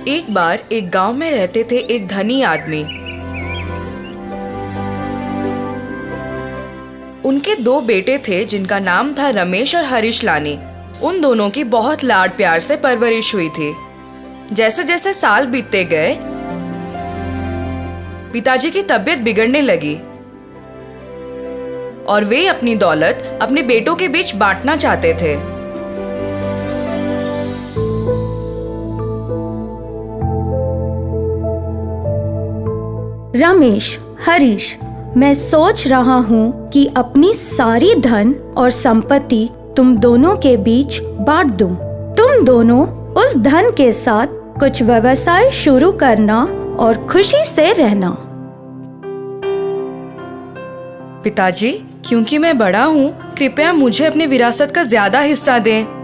एक बार एक गांव में रहते थे एक धनी आदमी। उनके 2 बेटे थे जिनका नाम था रमेश और हरीश लानी। उन दोनों की बहुत लाड प्यार से परवरिश हुई थी। जैसे जैसे साल बीतते गए पिताजी की तबीयत बिगड़ने लगी और वे अपनी दौलत अपने बेटों के बीच बांटना चाहते थे। रमेश, हरीश, मैं सोच रहा हूँ कि अपनी सारी धन और संपत्ति तुम दोनों के बीच बांट दूं। तुम दोनों उस धन के साथ कुछ व्यवसाय शुरू करना और खुशी से रहना। पिताजी, क्योंकि मैं बड़ा हूँ, कृपया मुझे अपनी विरासत का ज्यादा हिस्सा दें।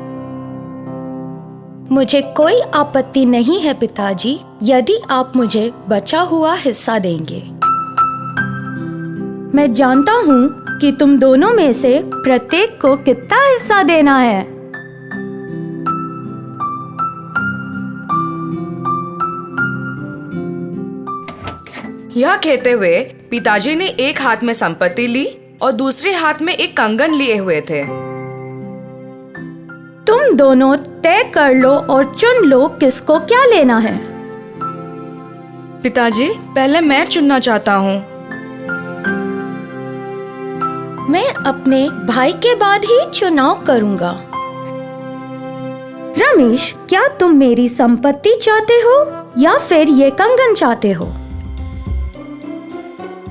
मुझे कोई आपत्ति नहीं है पिताजी, यदि आप मुझे बचा हुआ हिस्सा देंगे। मैं जानता हूँ कि तुम दोनों में से प्रत्येक को कितना हिस्सा देना है। यह कहते हुए पिताजी ने एक हाथ में संपत्ति ली और दूसरे हाथ में एक कंगन लिए हुए थे। तुम दोनों तय कर लो और चुन लो किसको क्या लेना है। पिताजी, पहले मैं चुनना चाहता हूँ। मैं अपने भाई के बाद ही चुनाव करूंगा। रमेश, क्या तुम मेरी संपत्ति चाहते हो या फिर ये कंगन चाहते हो?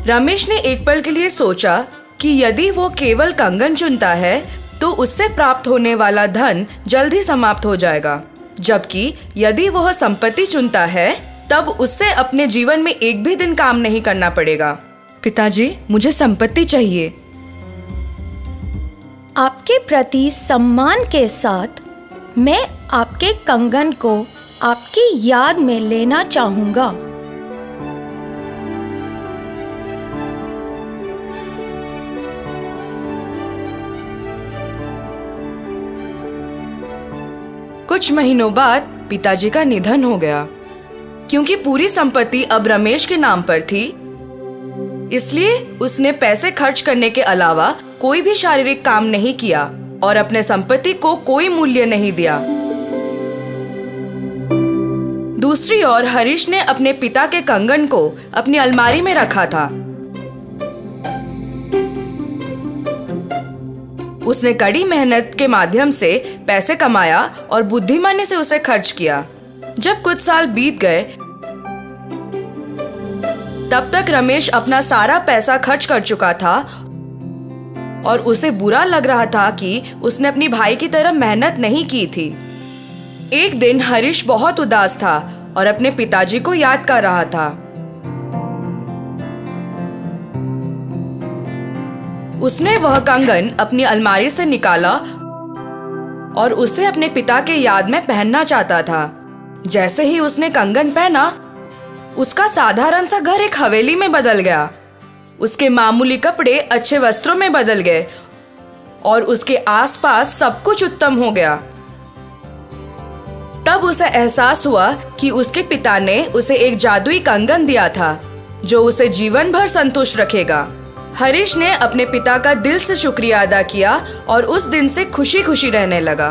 रमेश ने एक पल के लिए सोचा कि यदि वो केवल कंगन चुनता है तो उससे प्राप्त होने वाला धन जल्द ही समाप्त हो जाएगा, जबकि यदि वह संपत्ति चुनता है तब उससे अपने जीवन में एक भी दिन काम नहीं करना पड़ेगा। पिताजी, मुझे संपत्ति चाहिए। आपके प्रति सम्मान के साथ मैं आपके कंगन को आपकी याद में लेना चाहूंगा। कुछ महीनों बाद पिताजी का निधन हो गया। क्योंकि पूरी संपत्ति अब रमेश के नाम पर थी, इसलिए उसने पैसे खर्च करने के अलावा कोई भी शारीरिक काम नहीं किया और अपने संपत्ति को कोई मूल्य नहीं दिया। दूसरी ओर हरीश ने अपने पिता के कंगन को अपनी अलमारी में रखा था। उसने कड़ी मेहनत के माध्यम से पैसे कमाया और बुद्धिमानी से उसे खर्च किया। जब कुछ साल बीत गए तब तक रमेश अपना सारा पैसा खर्च कर चुका था और उसे बुरा लग रहा था कि उसने अपनी भाई की तरह मेहनत नहीं की थी। एक दिन हरीश बहुत उदास था और अपने पिताजी को याद कर रहा था। उसने वह कंगन अपनी अलमारी से निकाला और उसे अपने पिता के याद में पहनना चाहता था। जैसे ही उसने कंगन पहना, उसका साधारण सा घर एक हवेली में बदल गया। उसके मामूली कपड़े अच्छे वस्त्रों में बदल गए और उसके आसपास सब कुछ उत्तम हो गया। तब उसे एहसास हुआ कि उसके पिता ने उसे एक जादुई कंगन दिया था जो उसे जीवन भर संतुष्ट रखेगा। हरीश ने अपने पिता का दिल से शुक्रिया अदा किया और उस दिन से खुशी खुशी रहने लगा।